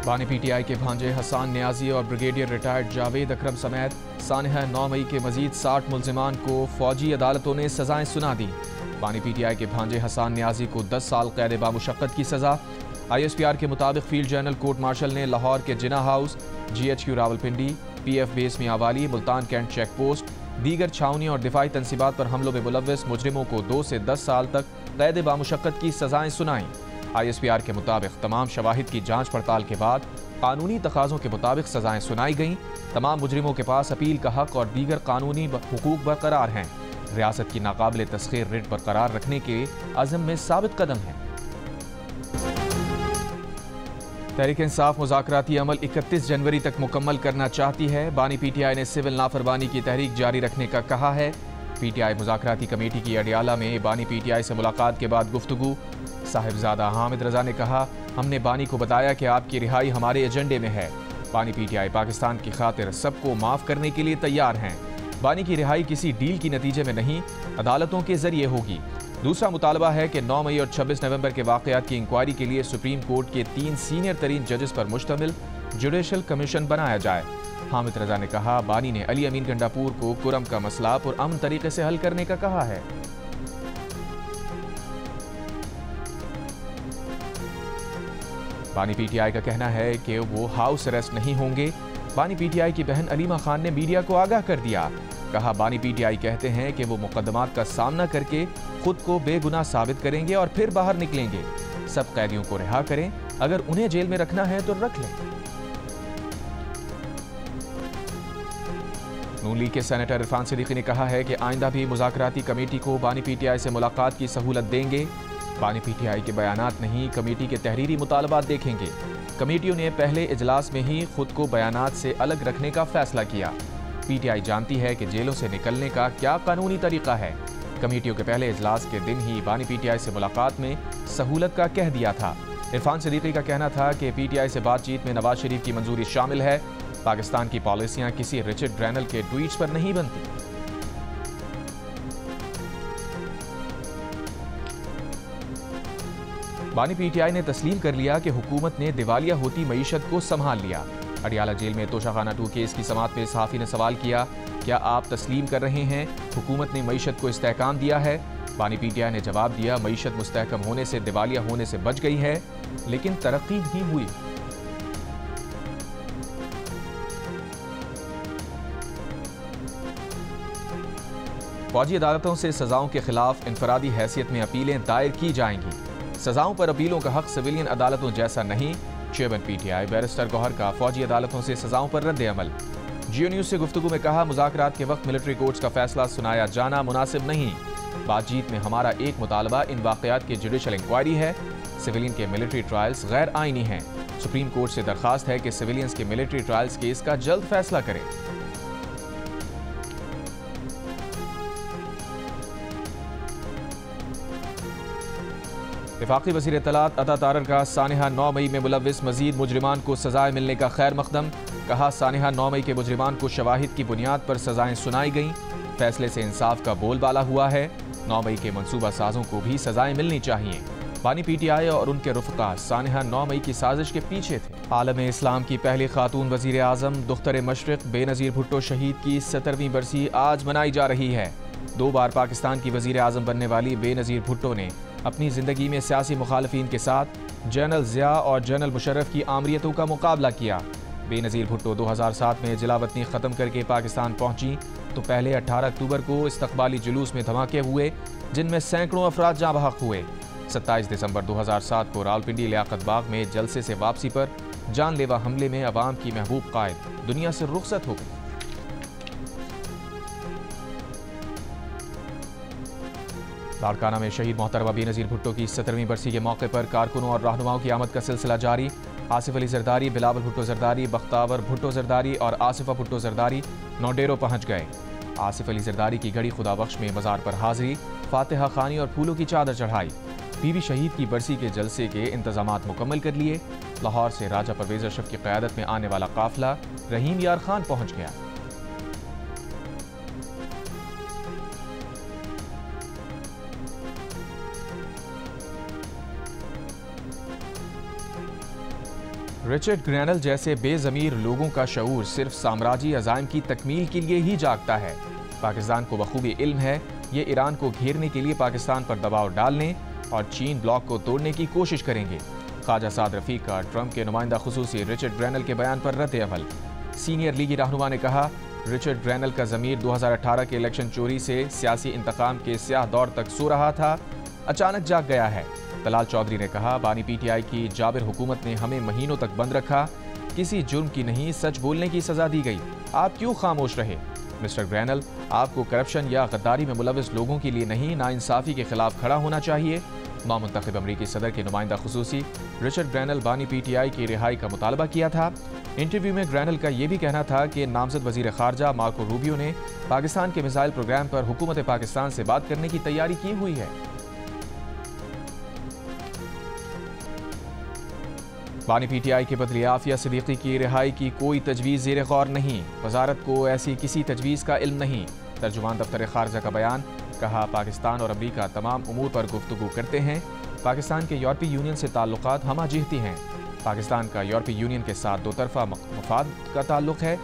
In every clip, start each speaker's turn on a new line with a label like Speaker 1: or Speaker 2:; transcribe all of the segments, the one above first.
Speaker 1: बानी पीटीआई के भांजे हसान न्याजी और ब्रिगेडियर रिटायर्ड जावेद अकरम समेत सानहा 9 मई के मजीद 60 मुल्जिमान को फौजी अदालतों ने सजाएं सुना दी। बानी पीटीआई के भांजे हसान न्याजी को 10 साल कैद बामुशक्कत की सजा। ISPR के मुताबिक फील्ड जनरल कोर्ट मार्शल ने लाहौर के Jinnah house, GHQ Rawalpindi, PF base Mianwali, Multan cantt check post, दीगर छावनी और दिफाई तनसीबात पर हमलों में मुलव्वस मुजरिमों को 2 से 10 साल तक कैद बामुशक्कत की सजाएं सुनाईं। ISPR के मुताबिक तमाम शवाहिद की जांच पड़ताल के बाद कानूनी तकाज़ों के मुताबिक सजाएं सुनाई गईं। तमाम मुजरिमों के पास अपील का हक और दीगर कानूनी हुकूक बरकरार हैं। रियासत की नाकाबिल तस्खीर रिट बरकरार रखने के अज़म में साबित कदम है। तहरीक इंसाफ मुज़ाकराती अमल 31 जनवरी तक मुकम्मल करना चाहती है। बानी पीटीआई ने सिविल नाफरमानी की तहरीक जारी रखने का कहा है। पीटीआई मुज़ाकराती कमेटी की अडियाला में बानी पीटीआई से मुलाकात के बाद गुफ्तगू। साहिबजादा हामिद रजा ने कहा, हमने बानी को बताया कि आपकी रिहाई हमारे एजेंडे में है। बानी पीटीआई पाकिस्तान की खातिर सबको माफ़ करने के लिए तैयार हैं। बानी की रिहाई किसी डील की नतीजे में नहीं, अदालतों के जरिए होगी। दूसरा मुतालबा है कि 9 मई और 26 नवंबर के वाक़यात की इंक्वायरी के लिए सुप्रीम कोर्ट के 3 सीनियर तरीन जजेस पर मुश्तमिल जुडिशल कमीशन बनाया जाए। हामिद रजा ने कहा, बानी ने अली अमीन गंडापुर को कुरम का मसला पुरअमन तरीके से हल करने का कहा है। बानी पीटीआई का कहना है कि वो हाउस अरेस्ट नहीं होंगे। बानी पीटीआई की बहन अलीमा खान ने मीडिया को आगाह कर दिया। कहा, बानी पीटीआई कहते हैं कि वो मुकदमात का सामना करके खुद को बेगुनाह साबित करेंगे और फिर बाहर निकलेंगे। सब कैदियों को रिहा करें, अगर उन्हें जेल में रखना है तो रख लें। नून लीग के सेनेटर इरफान सिद्दीकी ने कहा है कि आइंदा भी मुज़ाकराती कमेटी को बानी पीटीआई से मुलाकात की सहूलत देंगे। बानी पीटीआई के बयानात नहीं, कमेटी के तहरीरी मुतालबात देखेंगे। कमेटियों ने पहले इजलास में ही खुद को बयानात से अलग रखने का फैसला किया। पीटीआई जानती है कि जेलों से निकलने का क्या कानूनी तरीका है। कमेटियों के पहले इजलास के दिन ही बानी पीटीआई से मुलाकात में सहूलत का कह दिया था। इरफान सिद्दीकी का कहना था कि पीटीआई से बातचीत में नवाज शरीफ की मंजूरी शामिल है। पाकिस्तान की पॉलिसियां किसी रिचर्ड ब्रैनल के ट्वीट्स पर नहीं बनती। बानी पीटीआई ने तस्लीम कर लिया कि हुकूमत ने दिवालिया होती मईशत को संभाल लिया। अडियाला जेल में तोशाखाना 2 केस की समाअत में सहाफ़ी ने सवाल किया, क्या आप तस्लीम कर रहे हैं हुकूमत ने मईशत को इस्तेहकाम दिया है? बानी पीटीआई ने जवाब दिया, मईशत मुस्तहकम होने से दिवालिया होने से बच गई है, लेकिन तरक्की नहीं हुई। फौजी अदालतों से सजाओं के खिलाफ इनफरादी हैसियत में अपीलें दायर की जाएंगी। सजाओं पर अपीलों का हक सिविलियन अदालतों जैसा नहीं। चेयरमैन पीटीआई बैरिस्टर गौहर का फौजी अदालतों से सजाओं पर रद्द अमल। जियो न्यूज से गुफ्तगू में कहा, मुज़ाकरात के वक्त मिलिट्री कोर्ट्स का फैसला सुनाया जाना मुनासिब नहीं। बातचीत में हमारा एक मुतालबा इन वाक़यात की जुडिशल इंक्वायरी है। सिविलियन के मिलिट्री ट्रायल्स गैर आइनी हैं। सुप्रीम कोर्ट से दरखास्त है कि सिविलियंस के मिलिट्री ट्रायल्स केस का जल्द फैसला करें। वफाकी वज़ीर इत्तलात अता तारर का सानहा 9 मई में मुलव्विस मजीद मुजरिमान को सजाएं मिलने का खैर मकदम। कहा, सानहा 9 मई के मुजरिमान को शवाहिद की बुनियाद पर सजाएं सुनाई गईं। फैसले से इंसाफ का बोलबाला हुआ है। 9 मई के मनसूबा साजों को भी सजाएं मिलनी चाहिए। बानी पीटीआई और उनके रुफ़का सानहा 9 मई की साजिश के पीछे थे। आलम इस्लाम की पहली खातून वज़ीर आज़म दुख्तर मशरिक़ बेनज़ीर भुट्टो शहीद की 70वीं बरसी आज मनाई जा रही है। 2 बार पाकिस्तान की वज़ीर आज़म बनने वाली बेनज़ीर भुट्टो ने अपनी ज़िंदगी में सियासी मुखालफीन के साथ जनरल ज़िया और जनरल मुशर्रफ की आमरीतों का मुकाबला किया। बेनज़ीर भुट्टो 2007 में जिला वतनी ख़त्म करके पाकिस्तान पहुंची तो पहले 18 अक्टूबर को इस्तक़बाली जुलूस में धमाके हुए, जिनमें सैकड़ों अफराद जाँ बहक हुए। 27 दिसंबर 2007 को रावलपिंडी लियाकत बाग में जलसे से वापसी पर जानलेवा हमले में अवाम की महबूब कायद दुनिया से रुखसत हो गई। लाड़काना में शहीद मोहतरमा बेनज़ीर भुट्टो की 70वीं बरसी के मौके पर कारकुनों और रहनुमाओं की आमद का सिलसिला जारी। आसिफ अली जरदारी, बिलावल भुट्टो जरदारी, बख्तावर भुट्टो जरदारी और आसिफा भुट्टो जरदारी नौडेरो पहुंच गए। आसिफ अली जरदारी की घड़ी खुदाबख्श में मज़ार पर हाजिरी, फातिहा खानी और फूलों की चादर चढ़ाई। बीबी शहीद की बरसी के जलसे के इंतजामात मुकम्मल कर लिए। लाहौर से राजा परवेज़ अशरफ की क़यादत में आने वाला काफिला रहीम यार खान पहुंच गया। रिचर्ड ग्रैनल जैसे बेज़मीर लोगों का शऊर सिर्फ साम्राज्यी अज़ाइम की तकमील के लिए ही जागता है। पाकिस्तान को बखूबी इल्म है ये ईरान को घेरने के लिए पाकिस्तान पर दबाव डालने और चीन ब्लॉक को तोड़ने की कोशिश करेंगे। ख्वाजा साद रफ़ीक का ट्रंप के नुमाइंदा खुसूसी रिचर्ड ग्रैनल के बयान पर रद्द अमल। सीनियर लीगी रहनुमा ने कहा, रिचर्ड ग्रैनल का ज़मीर 2018 के इलेक्शन चोरी से सियासी इंतकाम के स्याह दौर तक सो रहा था, अचानक जाग गया है। तलाल चौधरी ने कहा, बानी पीटीआई की जाबिर हुकूमत ने हमें महीनों तक बंद रखा, किसी जुर्म की नहीं सच बोलने की सजा दी गई, आप क्यों खामोश रहे? मिस्टर ग्रैनल, आपको करप्शन या गद्दारी में मुलविस लोगों के लिए नहीं, नाइंसाफी के खिलाफ खड़ा होना चाहिए। नौमुंतखब अमरीकी सदर के नुमाइंदा खुसूसी रिचर्ड ग्रैनल बानी पीटीआई की रिहाई का मुतालबा किया था। इंटरव्यू में ग्रैनल का यह भी कहना था कि नामजद वजीर खारजा मार्को रूबियो ने पाकिस्तान के मिसाइल प्रोग्राम पर हुकूमत पाकिस्तान से बात करने की तैयारी की हुई है। बानी पीटीआई के बदले आफिया सिद्दीकी की रिहाई की कोई तजवीज़ ज़ेर गौर नहीं, वजारत को ऐसी किसी तजवीज़ का इल्म नहीं। तर्जुमान दफ्तर खारजा का बयान, कहा, पाकिस्तान और अमरीका तमाम उमूर पर गुफ्तगू करते हैं। पाकिस्तान के यूरोपीय यूनियन से ताल्लुकात हमाजीहती हैं। पाकिस्तान का यूरोपीय यूनियन के साथ दो तरफा मफाद का ताल्लुक है।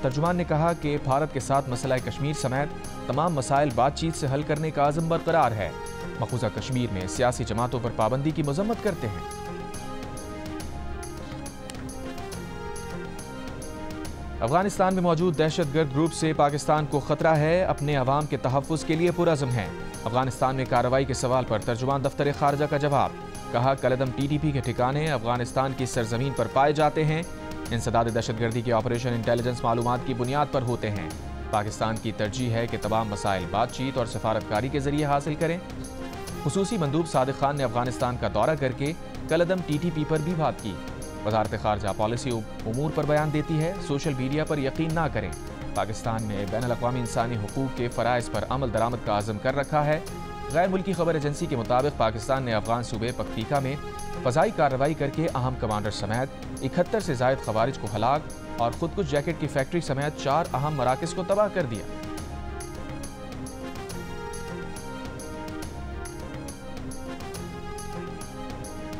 Speaker 1: तर्जुमान ने कहा कि भारत के साथ मसला कश्मीर समेत तमाम मसाइल बातचीत से हल करने का आज़म बरकरार है। मकबूजा कश्मीर में सियासी जमातों पर पाबंदी की मजम्मत करते हैं। अफगानिस्तान में मौजूद दहशतगर्द ग्रुप से पाकिस्तान को खतरा है, अपने अवाम के तहफ़्फ़ुज़ के लिए पुरअज़्म है। अफगानिस्तान में कार्रवाई के सवाल पर तर्जुमान दफ्तर खारजा का जवाब, कहा, कलदम टीटीपी के ठिकाने अफगानिस्तान की सरजमीन पर पाए जाते हैं। इंसदाद दहशतगर्दी के ऑपरेशन इंटेलिजेंस मालूमात की बुनियाद पर होते हैं। पाकिस्तान की तरजीह है कि तमाम मसाइल बातचीत और सफारतकारी के जरिए हासिल करें। खुसूसी मंदूब सादिक खान ने अफगानिस्तान का दौरा करके कलदम टीटीपी पर भी बात की। वजारत खारजा पॉलिसी उमूर पर बयान देती है, सोशल मीडिया पर यकीन ना करें। पाकिस्तान ने बैनुल-अक़वामी इंसानी हुकूक के फ़राइज़ पर अमल दरामद का आज़म कर रखा है। गैर मुल्की खबर एजेंसी के मुताबिक पाकिस्तान ने अफगान सूबे पख्तीका में फ़ज़ाई कार्रवाई करके अहम कमांडर समेत 71 से ज़ायद खवारिज को हलाक और खुद कुछ जैकेट की फैक्ट्री समेत 4 अहम मराकज़ को तबाह कर दिया।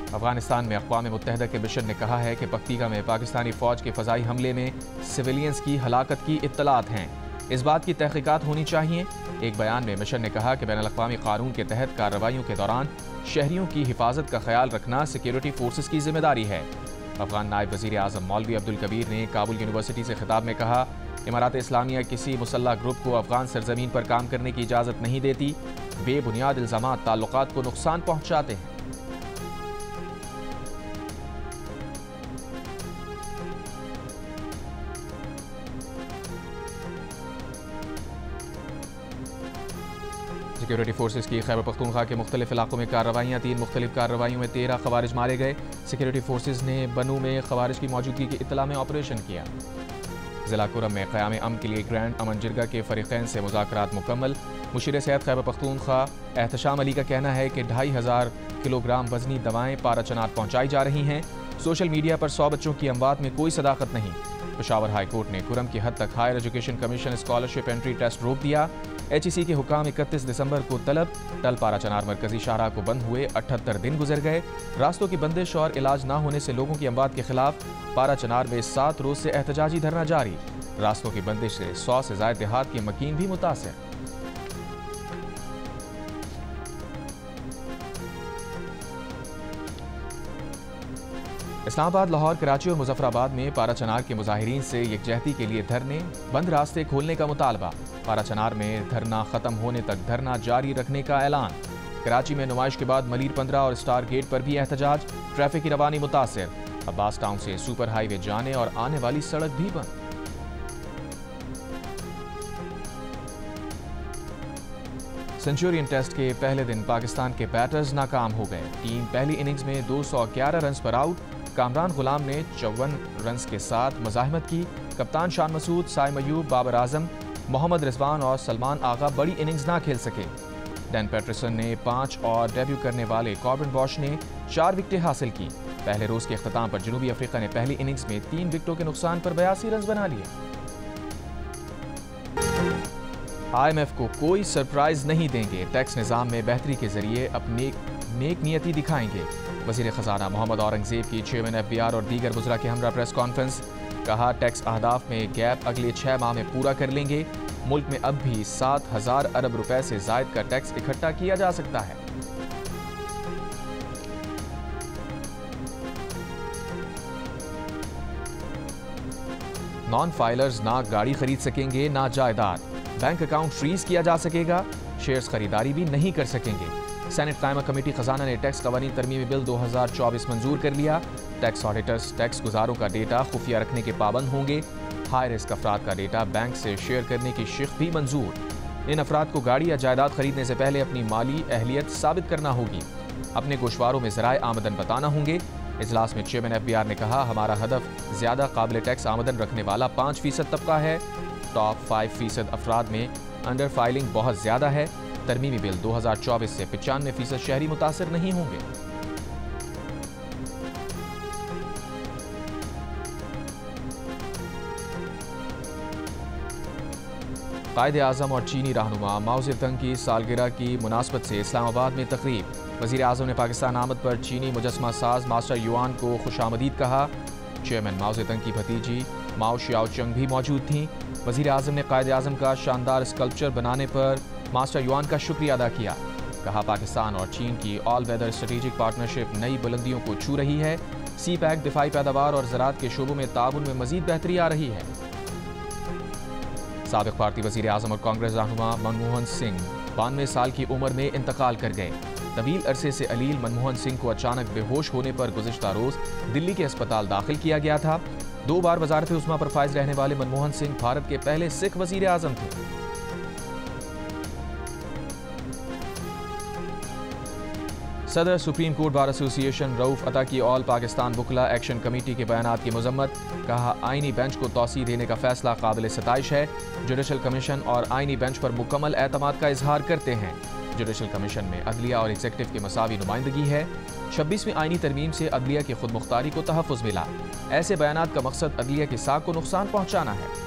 Speaker 1: अफगानिस्तान में अक़वाम मुत्तहिदा के मिशन ने कहा है कि पख्तीका में पाकिस्तानी फ़ौज के फ़ज़ाई हमले में सिविलियंस की हलाकत की इत्तलात हैं। इस बात की तहक़ीक़ात होनी चाहिए। एक बयान में मिशन ने कहा कि बैनुल-अक़वामी क़ानून के तहत कार्रवाइयों के दौरान शहरियों की हिफाजत का ख्याल रखना सिक्योरिटी फोर्सेस की जिम्मेदारी है। अफगान नायब वज़ीर आज़म मौलवी अब्दुल कबीर ने काबुल यूनिवर्सिटी से खिताब में कहा, इमारात इस्लामिया किसी मुसल्लह ग्रुप को अफगान सरजमीन पर काम करने की इजाज़त नहीं देती। बेबुनियाद इल्ज़ामात ताल्लुकात को नुकसान पहुँचाते हैं। सिक्योरिटी फोर्सेस की खैबर पख्तूनख्वा के मुख्तलिफ इलाकों में कार्रवाइयाँ, 3 मुख्तलिफ कार्रवाइयों में 13 खवारिज मारे गए। सिक्योरिटी फोर्सेस ने बनू में खवारिज की मौजूदगी की इत्तला में ऑपरेशन किया। ज़िला कुरम में क़याम अमन के लिए ग्रैंड अमन जिरगा के फ़रीक़ैन से मुज़ाकरात मुकम्मल। मुशीर सेहत खैबर पख्तूनख्वा एहतशाम अली का कहना है कि 2500 किलोग्राम वज़नी दवाएँ पाराचनार पहुँचाई जा रही हैं। सोशल मीडिया पर 100 बच्चों की अमवात में कोई सदाकत नहीं। पेशावर हाई कोर्ट ने कुरम की हद तक higher education commission scholarship entry test रोक दिया। HEC के हुकाम 31 दिसंबर को तलब। टल पाराचनार मरकजी शाहराह को बंद हुए 78 दिन गुजर गए। रास्तों की बंदिश और इलाज ना होने से लोगों की अमवात के खिलाफ पाराचनार में 7 रोज से एहतजाजी धरना जारी। रास्तों की बंदिश से 100 से ज़ायद देहात के मकीन भी मुतासिर। इस्लामाबाद, लाहौर, कराची और मुजफ्फराबाद में पाराचनार के मुजाहिरीन से यकजहती के लिए धरने, बंद रास्ते खोलने का मुतालबा। पाराचनार में धरना खत्म होने तक धरना जारी रखने का ऐलान। कराची में नुमाइश के बाद मलीर 15 और स्टार गेट पर भी एहतजाज, ट्रैफिक की रवानी मुतासिर। अब्बास टाउन से सुपर हाईवे जाने और आने वाली सड़क भी बंद। सेंचुरियन टेस्ट के पहले दिन पाकिस्तान के बैटर्स नाकाम हो गए। टीम पहली इनिंग्स में 211 रन पर आउट। कामरान गुलाम ने 54 रन के साथ मज़ाहमत की। कप्तान शान मसूद, साइम अयूब, बाबर आजम, मोहम्मद रिजवान और सलमान आगा बड़ी इनिंग्स ना खेल सके। डैन पैटरसन ने 5 और डेब्यू करने वाले कॉर्बिन बॉश ने 4 विकेटें हासिल की। पहले रोज के अख्ताम पर जनूबी अफ्रीका ने पहली इनिंग्स में 3 विकेटों के नुकसान पर 82 रन बना लिए। IMF को कोई सरप्राइज नहीं देंगे, टैक्स निज़ाम में बेहतरी के जरिए अपनी नेक नियति दिखाएंगे। वज़ीर ख़जाना मोहम्मद औरंगज़ेब की चेयरमैन FBR और दीगर वज़रा के हमरा प्रेस कॉन्फ्रेंस। कहा टैक्स अहदाफ में गैप अगले 6 माह में पूरा कर लेंगे। मुल्क में अब भी 7,000 अरब रुपए से ज़ायद का टैक्स इकट्ठा किया जा सकता है। नॉन फाइलर्स ना गाड़ी खरीद सकेंगे ना जायदाद। बैंक अकाउंट फ्रीज किया जा सकेगा। शेयर्स खरीदारी भी नहीं कर सकेंगे। सेनेट कायमा कमेटी खजाना ने टैक्स कवानीन तरमीमी बिल 2024 मंजूर कर लिया। टैक्स ऑडिटर्स टैक्स गुजारों का डेटा खुफिया रखने के पाबंद होंगे। हाई रिस्क अफराद का डेटा बैंक से शेयर करने की शिक भी मंजूर। इन अफराद को गाड़ी या जायदाद खरीदने से पहले अपनी माली अहलियत साबित करना होगी। अपने गोशवारों में ज़राए आमदन बताना होंगे। इजलास में चेयरमैन FBR ने कहा हमारा हदफ ज़्यादा काबिल टैक्स आमदन रखने वाला 5% तबका है। टॉप 5% अफराद में अंडर फाइलिंग बहुत ज़्यादा है। तरमीमी बिल 2024 से 95% शहरी मुतासर नहीं होंगे। कायद-ए-आज़म और चीनी रहनुमा माओ ज़ेतुंग की सालगिरह की मुनासबत से इस्लामाबाद में तकरीब। वज़ीर आज़म ने पाकिस्तान आमद पर चीनी मुजस्समा साज मास्टर युआन को खुशामदीद कहा। चेयरमैन माओ ज़ेतुंग की भतीजी माओ शियाओचंग भी मौजूद थीं। वज़ीर आज़म ने कायद-ए-आज़म का शानदार स्कल्पचर बनाने पर मास्टर युआन का शुक्रिया अदा किया। कहा पाकिस्तान और चीन की ऑल वेदर स्ट्रेटेजिक पार्टनरशिप नई बुलंदियों को छू रही है। CPEC दिफाई पैदावार और ज़राअत के शोबों में ताउन में मज़ीद बेहतरी आ रही है। साबिक़ भारतीय वज़ीर आज़म और कांग्रेस रहनुमा मनमोहन सिंह 92 साल की उम्र में इंतकाल कर गए। तवील अरसे से अलील मनमोहन सिंह को अचानक बेहोश होने पर गुज़िश्ता रोज़ दिल्ली के अस्पताल दाखिल किया गया था। 2 बार वज़ारत उस्मा पर फाइज रहने वाले मनमोहन सिंह भारत के पहले सिख वज़ीर आज़म थे। सदर supreme court bar association Rauf अता की ऑल पाकिस्तान वकला एक्शन कमेटी के बयानात की मजम्मत। कहा आईनी बेंच को तौसी देने का फैसला काबिल सताइश है। जुडिशल कमीशन और आईनी बेंच पर मुकम्मल एतमाद का इजहार करते हैं। जुडिशल कमीशन में अदलिया और एग्जीक्यूटिव की मसावी नुमाइंदगी है। 26वीं आईनी तरमीम से अदलिया की खुद मुख्तारी को तहफ़्फ़ुज़ मिला। ऐसे बयानात का मकसद अदलिया की साख को नुकसान पहुँचाना है।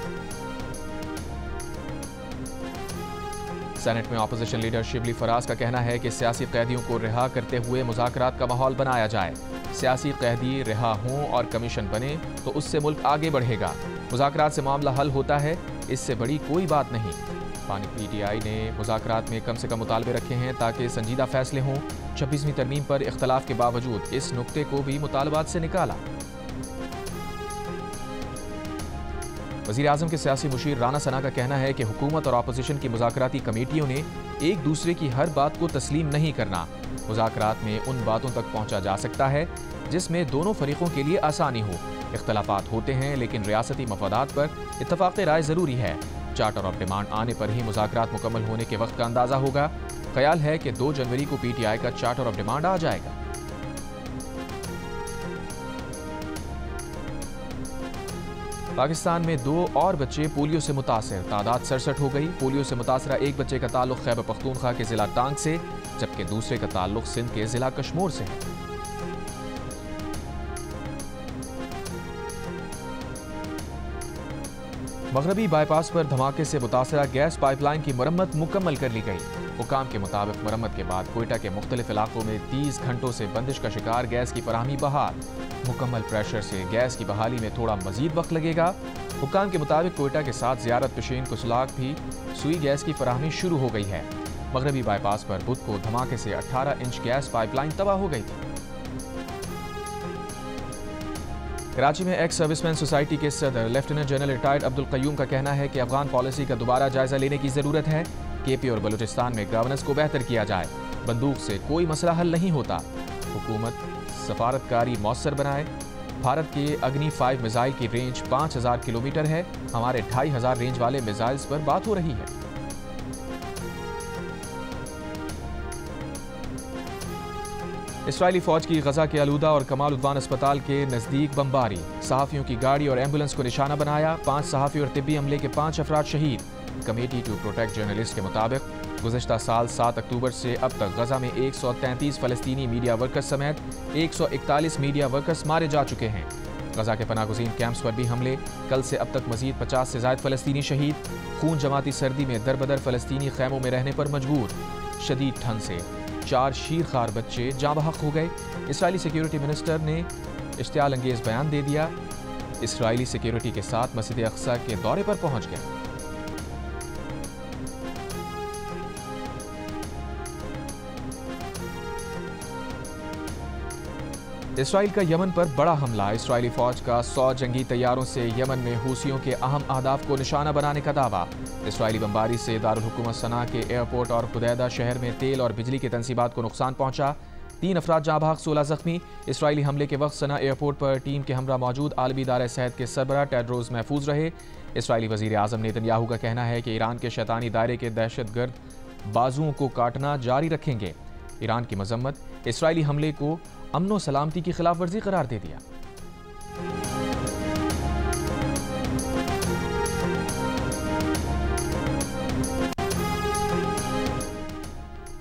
Speaker 1: सेनेट में अपोजिशन लीडर शिबली फराज का कहना है कि सियासी कैदियों को रिहा करते हुए मुज़ाकरात का माहौल बनाया जाए। सियासी कैदी रिहा हों और कमीशन बने तो उससे मुल्क आगे बढ़ेगा। मुज़ाकरात से मामला हल होता है, इससे बड़ी कोई बात नहीं। PTI ने मुज़ाकरात में कम से कम मुतालबे रखे हैं ताकि संजीदा फैसले हों। 26वीं तरमीम पर इख्तलाफ के बावजूद इस नुक्ते को भी मुतालबात से निकाला। वज़ीर आज़म के सियासी मुशीर राना सना का कहना है कि हुकूमत और अपोजिशन की मुज़ाकराती कमेटियों ने एक दूसरे की हर बात को तस्लीम नहीं करना। मुज़ाकरात में उन बातों तक पहुँचा जा सकता है जिसमें दोनों फरीकों के लिए आसानी हो। इख्तलाफात होते हैं लेकिन रियासती मफादात पर इत्तफ़ाक़ राय ज़रूरी है। चार्टर ऑफ डिमांड आने पर ही मुज़ाकरात मुकम्मल होने के वक्त का अंदाज़ा होगा। ख्याल है कि 2 जनवरी को PTI का चार्टर ऑफ डिमांड आ जाएगा। पाकिस्तान में 2 और बच्चे पोलियो से मुतासर, तादाद 67 हो गई। पोलियो से मुतासरा एक बच्चे का ताल्लुक खैबर पख्तूनख्वा के ज़िला टांग से, जबकि दूसरे का ताल्लुक सिंध के ज़िला कश्मीर से है। मगरबी बाईपास पर धमाके से मुतासरा गैस पाइपलाइन की मरम्मत मुकम्मल कर ली गई। हुकाम के मुताबिक मरम्मत के बाद कोयटा के मुख्तलिफ इलाकों में 30 घंटों से बंदिश का शिकार गैस की फराहमी बहाल। मुकम्मल प्रेशर से गैस की बहाली में थोड़ा मजीद वक्त लगेगा। हुकाम के मुताबिक कोयटा के साथ ज़ियारत पेशीन कुसलाक भी सुई गैस की फराहमी शुरू हो गई है। मगरबी बाईपास पर बुध को धमाके से 18 इंच गैस पाइपलाइन तबाह हो गई थी। कराची में एक्स सर्विसमैन सोसाइटी के सदर lieutenant general retired Abdul Qayyum का कहना है कि अफगान पॉलिसी का दोबारा जायजा लेने की ज़रूरत है। KP और बलूचिस्तान में गवर्नेंस को बेहतर किया जाए। बंदूक से कोई मसला हल नहीं होता। हुकूमत सफारतकारी मौसर बनाए। भारत के अग्नि 5 मिसाइल की रेंज 5000 किलोमीटर है। हमारे 2500 रेंज वाले मिसाइल्स पर बात हो रही है। इसराइली फौज की गजा के अलूदा और कमाल उद्वान अस्पताल के नजदीक बमबारी। सहाफ़ियों की गाड़ी और एम्बुलेंस को निशाना बनाया। 5 सहाफ़ी और तिब्बी अमले के 5 अफराद शहीद। कमेटी टू प्रोटेक्ट जर्नलिस्ट के मुताबिक गुज़िश्ता साल 7 अक्टूबर से अब तक गजा में 133 फ़लस्तीनी मीडिया वर्कर्स समेत 141 मीडिया वर्कर्स मारे जा चुके हैं। गजा के पनागुज़ीन कैंप्स पर भी हमले। कल से अब तक मजीद 50 से ज़ायद फ़लस्तीनी शहीद। खून जमाती सर्दी में दरबदर फ़लस्तीनी खैमों में रहने पर मजबूर। शदीद ठंड से 4 शीरखार बच्चे जाँ बहक हो गए। इसराइली सिक्योरिटी मिनिस्टर ने इश्तियाल अंगेज बयान दे दिया। इसराइली सिक्योरिटी के साथ मस्जिद अक्सा के दौरे पर पहुंच गए। इसराइल का यमन पर बड़ा हमला। इसराइली फौज का 100 जंगी तैयारों से यमन में हूसियों के अहम अहदाफ को निशाना बनाने का दावा। इसराइली बमबारी से दारुल हुकूमत सना के एयरपोर्ट और खुदैदा शहर में तेल और बिजली के तंसीबात को नुकसान पहुंचा। 3 अफराद जाँ बहक, 16 जख्मी। इसराइली हमले के वक्त सना एयरपोर्ट पर टीम के हमरा मौजूद आलमी इदारे सेहत के सरबराह टेड्रोस महफूज रहे। इसराइली वजीर आजम नेतन्याहू का कहना है कि ईरान के शैतानी दायरे के दहशतगर्द बाजुओं को काटना जारी रखेंगे। ईरान की मजम्मत इसराइली हमले को अमन व सलामती की खिलाफ वर्जी करार दे दिया।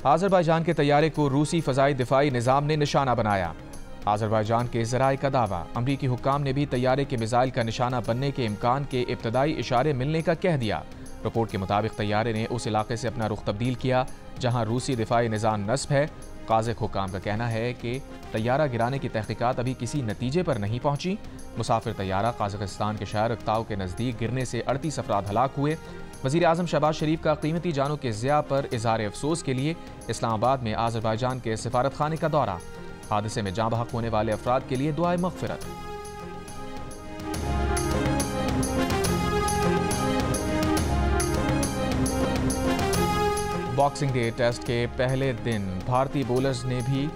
Speaker 1: आज़रबाईजान के तैयारे को रूसी फ़ज़ाई दिफाई निज़ाम ने निशाना बनाया। आज़रबाईजान के ज़राए का दावा। अमरीकी हुक्काम ने भी तैयारे के मिसाइल का निशाना बनने के इम्कान के इब्तदाई इशारे मिलने का कह दिया। रिपोर्ट के मुताबिक तैयारे ने उस इलाके से अपना रुख तब्दील किया जहां रूसी दिफाई निज़ाम नस्ब है। काज़िक हुक्काम का कहना है कि तैयारा गिराने की तहकीकात अभी किसी नतीजे पर नहीं पहुंची। मुसाफिर तैयारा काज़ाकिस्तान के शहर अक्ताउ के नज़दीक गिरने से 38 अफराद हलाक हुए। वज़ीर आज़म शहबाज शरीफ का कीमती जानों के ज़िया पर इज़हार अफसोस के लिए इस्लामाबाद में आज़रबाईजान के सफारत खाने का दौरा। हादसे में जाँ बहक होने वाले अफराद के लिए दुआए मग़फ़िरत। बॉक्सिंग डे टेस्ट के पहले दिन भारतीय बोलर्स ने भी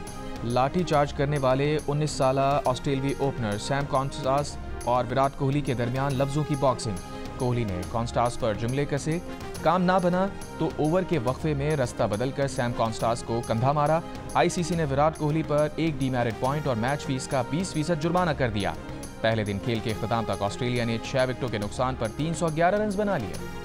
Speaker 1: लाठी चार्ज करने वाले 19 साल ऑस्ट्रेलियाई ओपनर सैम कॉन्स्टास और विराट कोहली के दरमियान लफ्जों की बॉक्सिंग। कोहली ने कॉन्स्टास पर जुमले कसे, काम ना बना तो ओवर के वक्फे में रास्ता बदलकर सैम कॉन्स्टास को कंधा मारा। आईसीसी ने विराट कोहली पर 1 डीमेरिट पॉइंट और मैच फीस का 20% जुर्माना कर दिया। पहले दिन खेल के इख्तिताम तक ऑस्ट्रेलिया ने 6 विकेटों के नुकसान पर 311 रन बना लिए।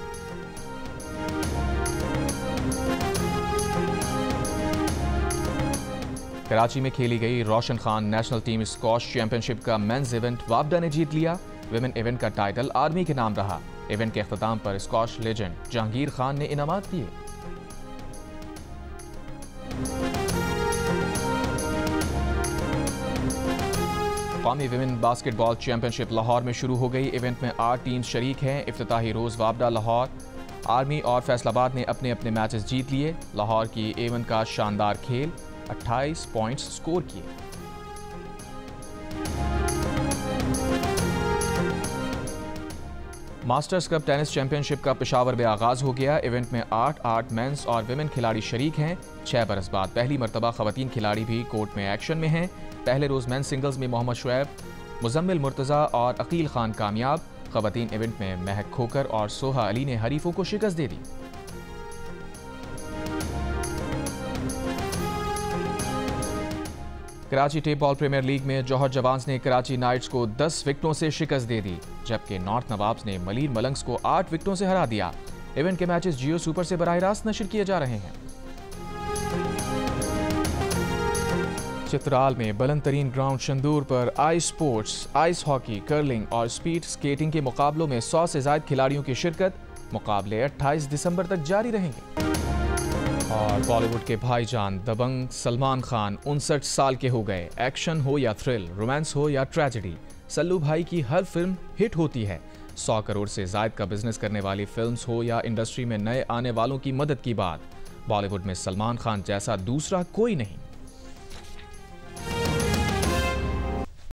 Speaker 1: कराची में खेली गई Roshan Khan national team squash championship का मेंस इवेंट वापडा ने जीत लिया। विमेन इवेंट का टाइटल आर्मी के नाम रहा। इवेंट के इख्तिताम पर स्क्वॉश लेजेंड जहांगीर खान ने इनामात दिए। कौमी विमेन बास्केटबॉल चैंपियनशिप लाहौर में शुरू हो गई। इवेंट में 8 टीम्स शरीक हैं। इफ्तिताही रोज वापडा, लाहौर, आर्मी और फैसलाबाद ने अपने अपने मैचेस जीत लिए। लाहौर की एवन का शानदार खेल, 28 पॉइंट्स स्कोर किए। मास्टर्स कप टेनिस चैंपियनशिप का पेशावर में आगाज हो गया। इवेंट में 8 मेंस और विमेन खिलाड़ी शरीक हैं। 6 बरस बाद पहली मरतबा खवातीन खिलाड़ी भी कोर्ट में एक्शन में हैं। पहले रोज मेंस सिंगल्स में मोहम्मद शुएब, मुजम्मिल मुर्तज़ा और अकील खान कामयाब। खवातीन इवेंट में महक खोकर और सोहा अली ने हरीफों को शिकस्त दे दी। Karachi tape ball premier league में जौहर जवान्स ने कराची नाइट्स को 10 विकेटों से शिकस्त दे दी, जबकि नॉर्थ नवाब्स ने मलीर मलंग्स को 8 विकेटों से हरा दिया। इवेंट के मैचेस जियो सुपर से बराह रास्त नशर किए जा रहे हैं। चित्राल में बुलंद तरीन ग्राउंड शंदूर पर ice sports, ice hockey, curling और स्पीड स्केटिंग के मुकाबलों में 100 से ज्यादा खिलाड़ियों की शिरकत। मुकाबले 28 दिसंबर तक जारी रहेंगे। और बॉलीवुड के भाईजान दबंग सलमान खान 59 साल के हो गए। एक्शन हो या थ्रिल, रोमांस हो या ट्रेजेडी, सल्लू भाई की हर फिल्म हिट होती है। 100 करोड़ से ज्यादा का बिजनेस करने वाली फिल्म्स हो या इंडस्ट्री में नए आने वालों की मदद की बात, बॉलीवुड में सलमान खान जैसा दूसरा कोई नहीं।